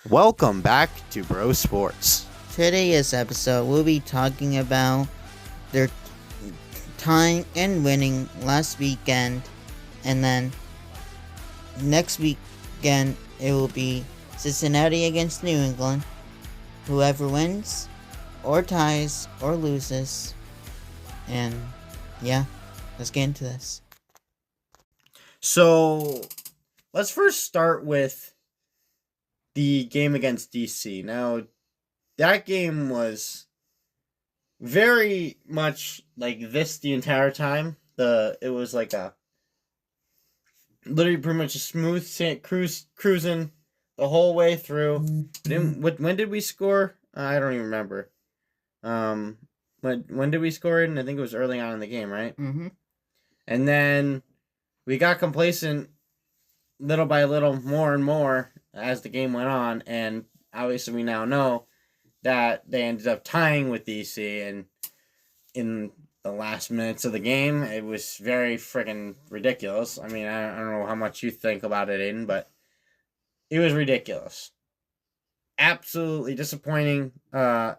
Welcome back to Bro Sports. Today's episode, we'll be talking about their tying and winning last weekend, and then next weekend it will be Cincinnati against New England. Whoever wins, or ties, or loses. And yeah, let's get into this. So, let's first start with the game against DC. Now, that game was very much like this the entire time. It was like a literally pretty much a smooth cruising the whole way through. When did we score? I don't even remember. When did we score it? And I think it was early on in the game, right? Mm-hmm. And then we got complacent little by little, more and more as the game went on, and obviously we now know that they ended up tying with DC, and in the last minutes of the game, it was very freaking ridiculous. I mean, I don't know how much you think about it, Aiden, but it was ridiculous. Absolutely disappointing of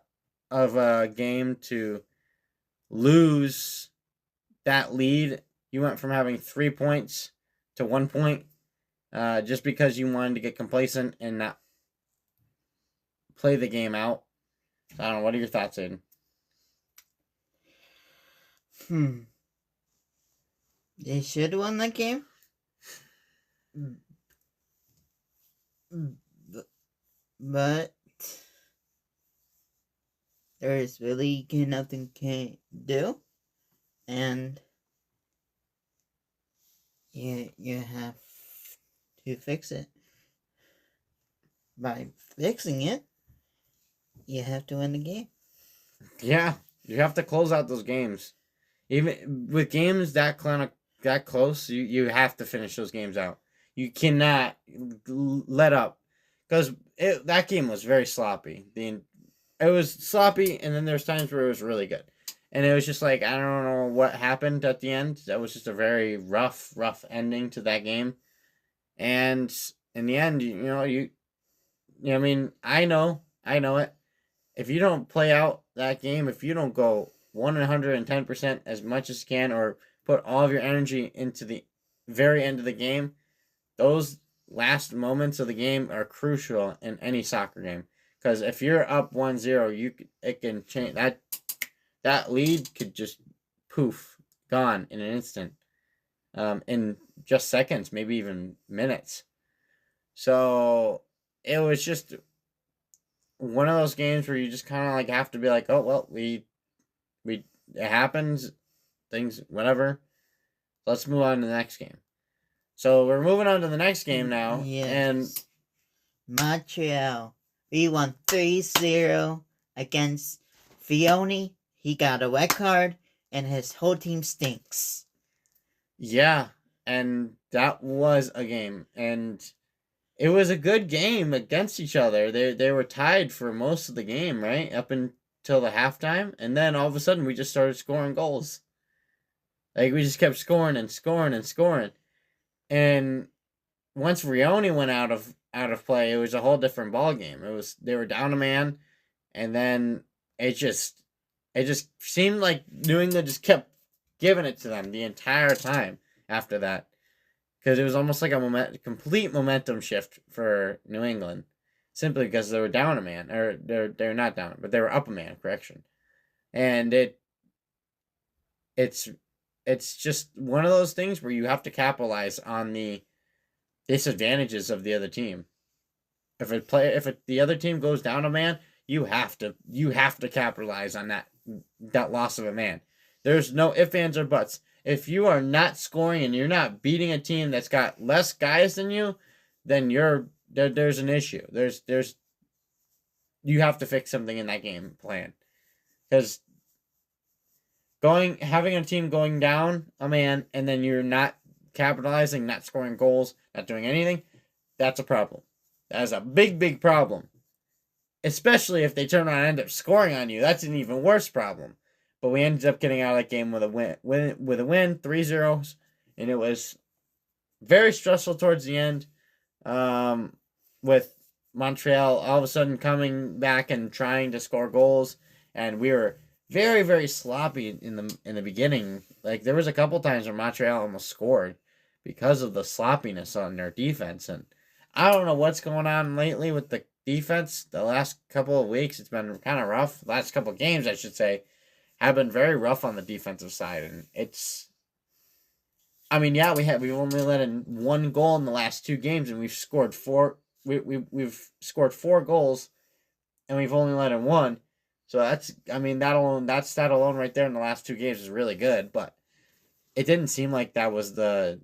a game to lose that lead. You went from having 3 points to 1 point just because you wanted to get complacent and not play the game out. I don't know. What are your thoughts, Aiden? They should have won that game. But there is really nothing can do. And you have to fix it. By fixing it, you have to win the game. Yeah, you have to close out those games. Even with games that close, you have to finish those games out. You cannot let up, because that game was very sloppy. It was sloppy, and then there's times where it was really good, and it was just like, I don't know what happened at the end. That was just a very rough ending to that game, and in the end, I mean, I know it. If you don't play out that game, if you don't go 110% as much as you can, or put all of your energy into the very end of the game, those last moments of the game are crucial in any soccer game. Because if you're up 1-0, it can change. That lead could just poof, gone in an instant, in just seconds, maybe even minutes. So it was just one of those games where you just kind of like have to be like, oh well, it happens, things, whatever. Let's move on to the next game. So we're moving on to the next game now. Yes. And Montreal, we won 3-0 against Fione. He got a red card, and his whole team stinks. Yeah, and that was a game, and it was a good game against each other. They were tied for most of the game, right? Up until the halftime, and then all of a sudden we just started scoring goals. Like, we just kept scoring and scoring and scoring. And once Rione went out of play, it was a whole different ball game. They were down a man, and then it just seemed like New England just kept giving it to them the entire time after that, because it was almost like a complete momentum shift for New England, simply because they were down a man, or they're not down, but they were up a man. Correction, and it's just one of those things where you have to capitalize on the disadvantages of the other team. If the other team goes down a man, you have to capitalize on that loss of a man. There's no ifs, ands, or buts. If you are not scoring and you're not beating a team that's got less guys than you, then there's an issue. You have to fix something in that game plan, because having a team going down a man and then you're not capitalizing, not scoring goals, not doing anything, that's a problem. That is a big problem. Especially if they turn around and end up scoring on you. That's an even worse problem. But we ended up getting out of that game with a win, 3-0, and it was very stressful towards the end, with Montreal all of a sudden coming back and trying to score goals, and we were very, very sloppy in the beginning. Like there was a couple times where Montreal almost scored because of the sloppiness on their defense, and I don't know what's going on lately with the defense. The last couple of weeks, it's been kind of rough. The last couple of games, I should say, have been very rough on the defensive side, and it's. I mean, yeah, we've only let in one goal in the last two games, and we've scored four. We've scored 4 goals, and we've only let in one. So that's, I mean, that stat alone right there in the last 2 games is really good. But it didn't seem like that was the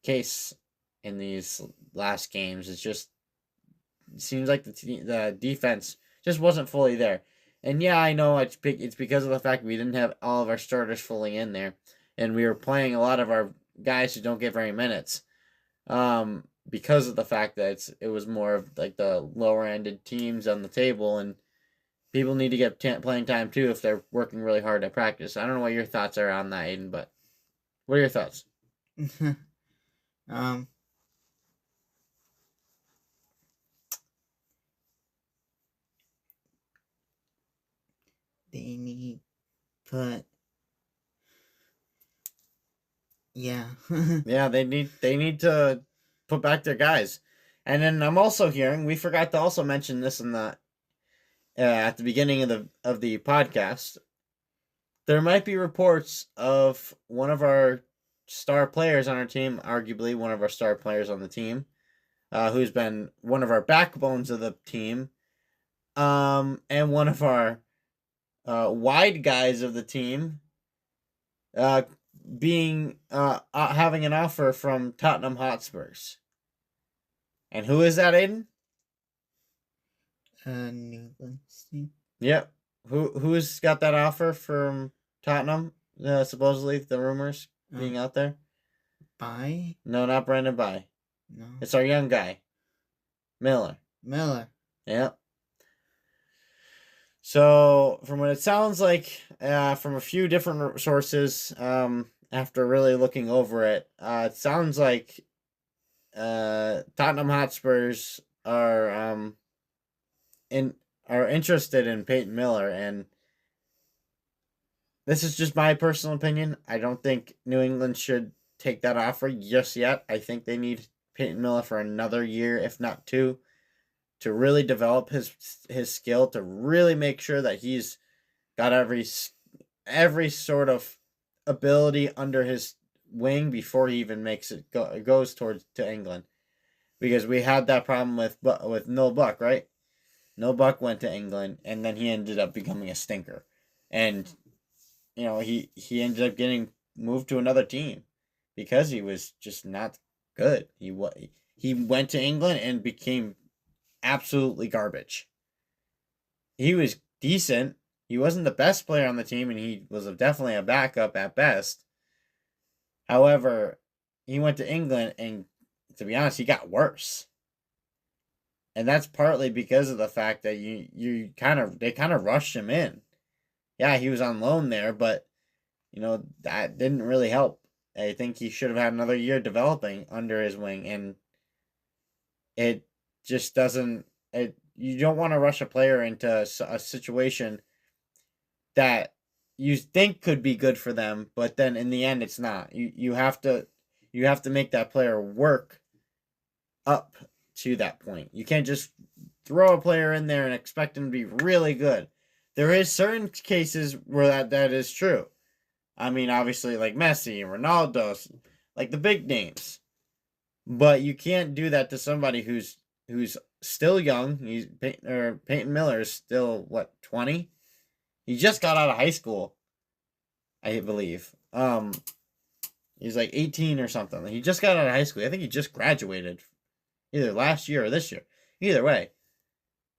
case in these last games. It seems like the defense just wasn't fully there. And yeah, I know it's because of the fact we didn't have all of our starters fully in there, and we were playing a lot of our guys who don't get very minutes. Because of the fact that it was more of like the lower ended teams on the table, and people need to get playing time too if they're working really hard at practice. I don't know what your thoughts are on that, Aiden, but what are your thoughts? They need put. Yeah. Yeah, they need to put back their guys. And then I'm also hearing, we forgot to also mention this in the at the beginning of the podcast. There might be reports of one of our star players on our team, arguably one of our star players on the team, who's been one of our backbones of the team, and one of our wide guys of the team, being having an offer from Tottenham Hotspurs. And who is that, Aiden? New team. Yep. Who's got that offer from Tottenham? Supposedly the rumors being out there. Bye? No, not Brandon Bye. No. It's our young guy, Miller. Yep. So, from what it sounds like, from a few different sources, after really looking over it, it sounds like Tottenham Hotspurs are interested in Peyton Miller, and this is just my personal opinion. I don't think New England should take that offer just yet. I think they need Peyton Miller for another year, if not 2, to really develop his skill, to really make sure that he's got every sort of ability under his wing before he even goes to England. Because we had that problem with Noel Buck, right? Noel Buck went to England, and then he ended up becoming a stinker. And, he ended up getting moved to another team because he was just not good. He went to England and became absolutely garbage. He was decent. He wasn't the best player on the team, and he was definitely a backup at best. However, he went to England, and to be honest, he got worse. And that's partly because of the fact that they kind of rushed him in. Yeah, he was on loan there, but that didn't really help. I think he should have had another year developing under his wing, and it just doesn't. You don't want to rush a player into a situation that you think could be good for them, but then in the end, it's not. You have to make that player work up to that point. You can't just throw a player in there and expect him to be really good. There is certain cases where that is true. I mean, obviously, like Messi and Ronaldo, like the big names. But you can't do that to somebody who's still young. Peyton Miller is still 20? He just got out of high school, I believe. He's like 18 or something. He just got out of high school. I think he just graduated either last year or this year. Either way,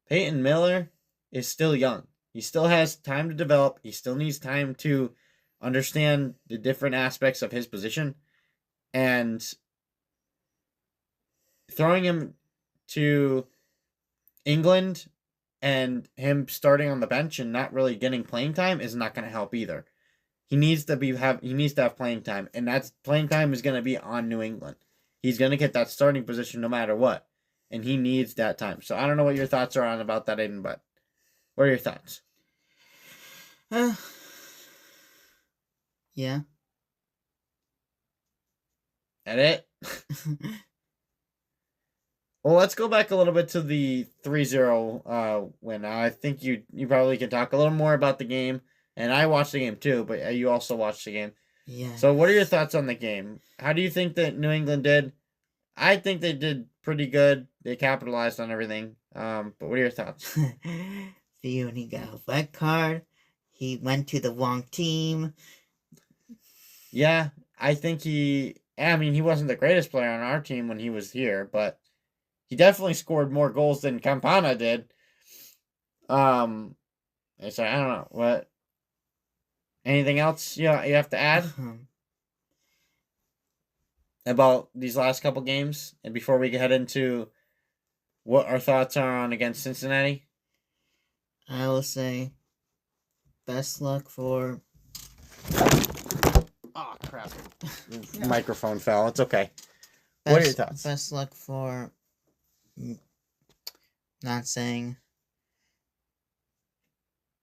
Peyton Miller is still young. He still has time to develop. He still needs time to understand the different aspects of his position. And throwing him to England and him starting on the bench and not really getting playing time is not going to help either. He needs to have playing time, and that playing time is going to be on New England. He's going to get that starting position no matter what. and he needs that time. So I don't know what your thoughts are on about that, Aiden, but what are your thoughts? Yeah. That it? Well, let's go back a little bit to the 3-0 win. I think you probably can talk a little more about the game, and I watched the game too, but you also watched the game. Yeah. So what are your thoughts on the game? How do you think that New England did? I think they did pretty good. They capitalized on everything. But what are your thoughts? Fiona got a red card. He went to the wrong team. Yeah, I think he wasn't the greatest player on our team when he was here, but he definitely scored more goals than Campana did. So I don't know what. Anything else you have to add about these last couple games, and before we head into what our thoughts are on against Cincinnati? I will say, best luck for. Oh crap! Microphone fell. It's okay. What are your thoughts? Best luck for. Not saying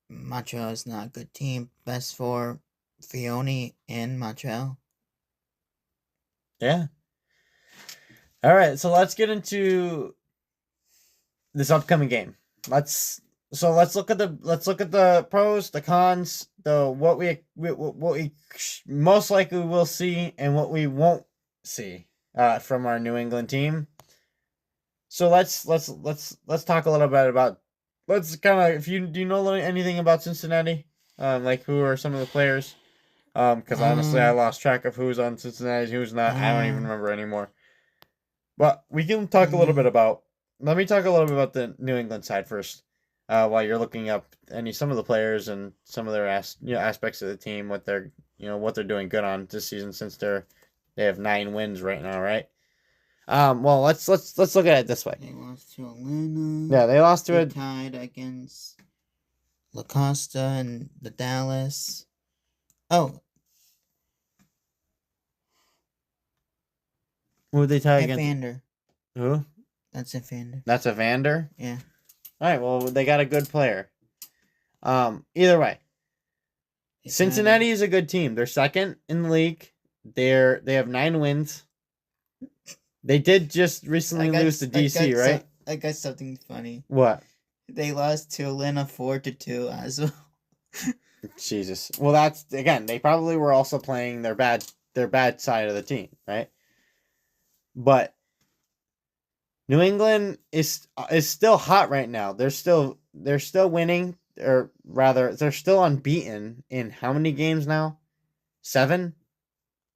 Montreal is not a good team. Best for Fiona and Montreal. Yeah. All right, so let's get into this upcoming game. Let's look at the pros, the cons, what we most likely will see and what we won't see from our New England team. So let's talk a little bit about. Let's kind of, if do you know anything about Cincinnati? Like who are some of the players? Because honestly, I lost track of who's on Cincinnati, who's not. I don't even remember anymore. But we can talk a little bit about. Let me talk a little bit about the New England side first. While you're looking up some of the players and some of their aspects of the team, what they're doing good on this season, since they have 9 wins right now, right? Well, let's look at it this way. They lost to Atlanta. Yeah, they lost to they tied against La Costa and the Dallas. Oh. Who would they tie against? Evander. Who? That's Evander. That's Evander? Yeah. All right, well, they got a good player. Either way, Cincinnati is a good team. They're second in the league. They have 9 wins. They did just recently lose to DC, right? I got something funny. What? They lost to Atlanta 4-2 as well. Jesus. Well, that's again. They probably were also playing their bad side of the team, right? But New England is still hot right now. They're still winning, or rather, they're still unbeaten in how many games now? 7,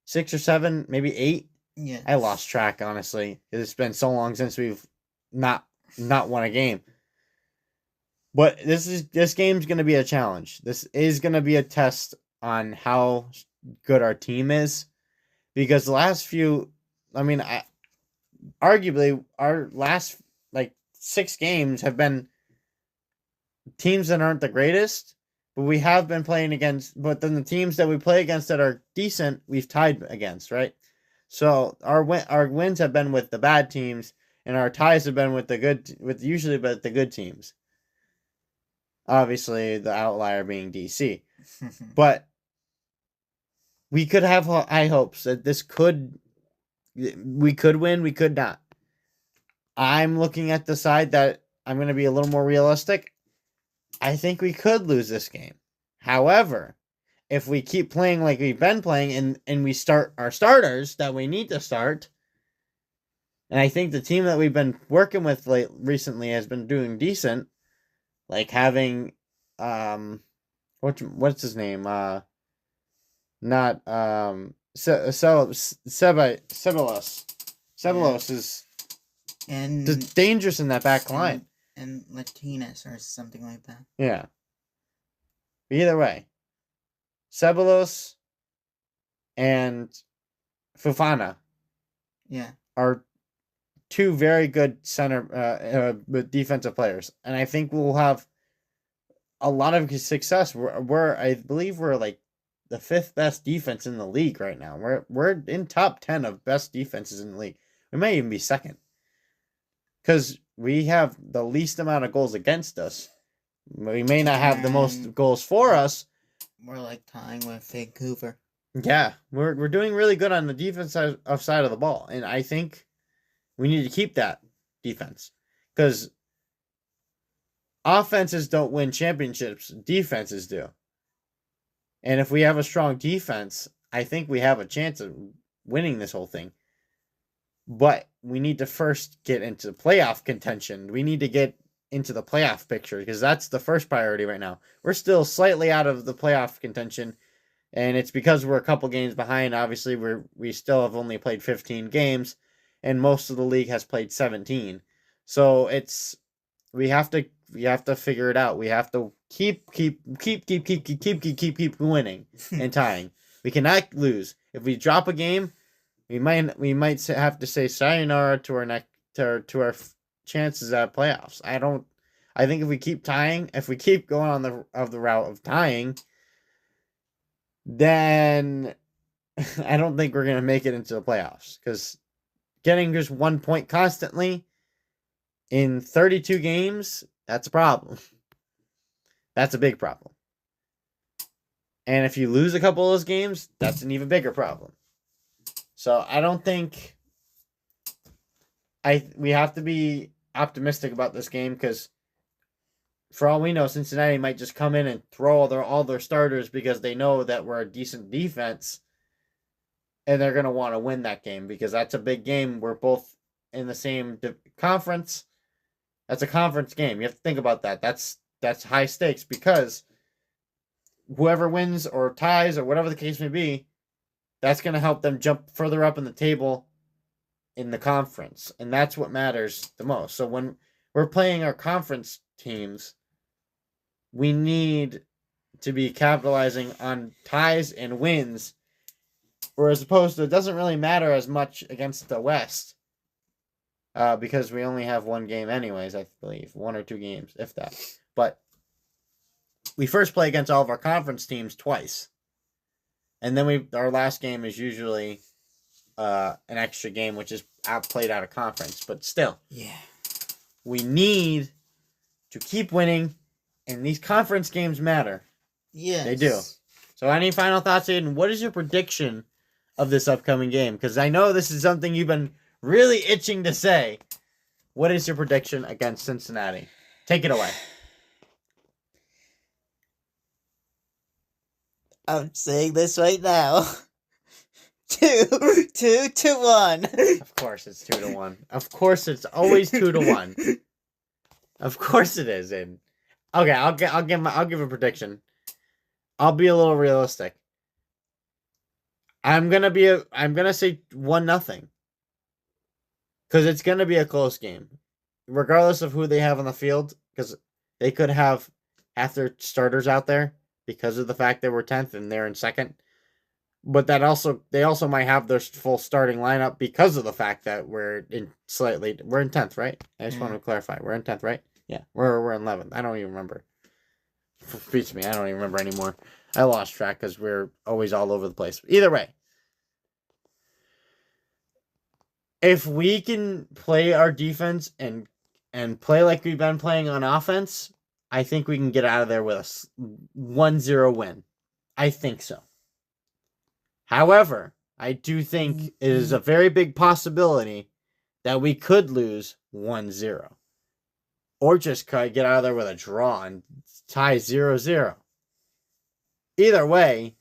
6 or 7, maybe 8. Yeah, I lost track, honestly. It's been so long since we've not won a game. But this game's going to be a challenge. This is going to be a test on how good our team is, because the last few, arguably our last 6 games have been teams that aren't the greatest, but we have been playing against. But then the teams that we play against that are decent, we've tied against, right? So our wins have been with the bad teams, and our ties have been with the good teams. Obviously, the outlier being DC, but we could have high hopes that we could win, we could not. I'm looking at the side that I'm going to be a little more realistic. I think we could lose this game. However, if we keep playing like we've been playing and we start our starters that we need to start, and I think the team that we've been working with recently has been doing decent, like having what's his name? Ceballos is just dangerous in that back line. And Latinas or something like that. Yeah. Either way, Ceballos and Fofana, are 2 very good center defensive players, and I think we'll have a lot of success. I believe we're like the 5th best defense in the league right now. We're in top 10 of best defenses in the league. We may even be second, because we have the least amount of goals against us. We may not have the most goals for us. More like tying with Vancouver. Yeah, we're doing really good on the defense side of the ball, and I think we need to keep that defense because offenses don't win championships, defenses do. And if we have a strong defense, I think we have a chance of winning this whole thing. But we need to first get into playoff contention. We need to get into the playoff picture because that's the first priority right now. We're still slightly out of the playoff contention, and it's because we're a couple games behind. Obviously, we still have only played 15 games, and most of the league has played 17. So we have to figure it out. We have to keep winning and tying. We cannot lose. If we drop a game, we might have to say sayonara to our chances at playoffs. I think if we keep tying, if we keep going on the route of tying, then I don't think we're gonna make it into the playoffs because getting just 1 point constantly in 32 games, that's a problem. That's a big problem. And if you lose a couple of those games, that's an even bigger problem. So I don't think we have to be optimistic about this game because for all we know, Cincinnati might just come in and throw all their starters because they know that we're a decent defense and they're going to want to win that game because that's a big game. We're both in the same conference. That's a conference game. You have to think about that. That's high stakes because whoever wins or ties or whatever the case may be, that's going to help them jump further up in the table in the conference. And that's what matters the most. So when we're playing our conference teams, we need to be capitalizing on ties and wins, or as opposed to it doesn't really matter as much against the West because we only have one game anyways, I believe. 1 or 2 games, if that. But we first play against all of our conference teams twice. And then our last game is usually an extra game, which is played out of conference. But still, yeah, we need to keep winning, and these conference games matter. Yes. They do. So any final thoughts, Aiden? What is your prediction of this upcoming game? Because I know this is something you've been really itching to say. What is your prediction against Cincinnati? Take it away. I'm saying this right now. 2-1. Of course it's 2-1. Of course it's always 2-1. Of course it is. And okay, I'll give a prediction. I'll be a little realistic. I'm gonna say 1-0. Because it's gonna be a close game, regardless of who they have on the field. Because they could have half their starters out there because of the fact that we're 10th and they're in 2nd. But they also might have their full starting lineup because of the fact that we're in 10th, right? I just want to clarify. We're in 10th, right? Yeah. We're in 11th. I don't even remember. Beats me. I don't even remember anymore. I lost track because we're always all over the place. Either way, if we can play our defense and play like we've been playing on offense, I think we can get out of there with a 1-0 win. I think so. However, I do think it is a very big possibility that we could lose 1-0. Or just get out of there with a draw and tie 0-0. Either way,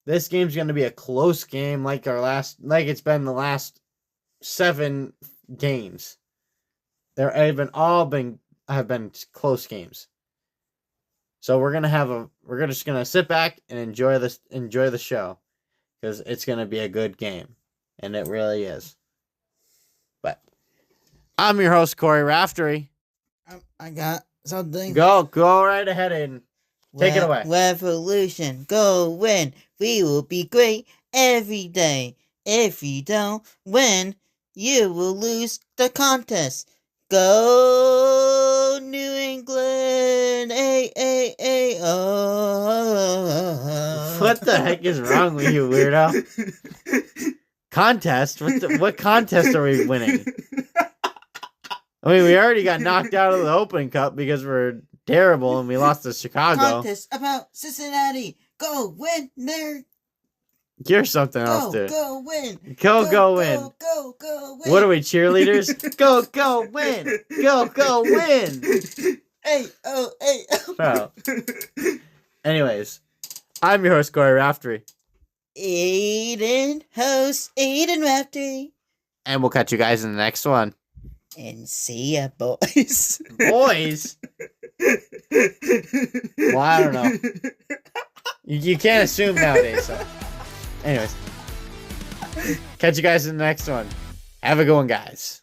this game's going to be a close game like it's been the last 7 games. Have been close games. So we're just gonna sit back and enjoy the show because it's gonna be a good game, and it really is. But I'm your host Corey Raftery. I got something. Go right ahead and take it away. Revolution, go win. We will be great every day. If you don't win, you will lose the contest. Go New England, oh. What the heck is wrong with you, weirdo? Contest? What contest are we winning? I mean, we already got knocked out of the Open Cup because we're terrible and we lost to Chicago. Contest about Cincinnati. Go win there. You're something else, dude. Go win. Go win. Go win. What are we, cheerleaders? Go win. Go win. Hey, oh. Bro. Anyways, I'm your host, Corey Raftery. Host Aiden Raftery. And we'll catch you guys in the next one. And see ya, boys. Boys? Well, I don't know. You can't assume nowadays, so. Anyways. Catch you guys in the next one. Have a good one, guys.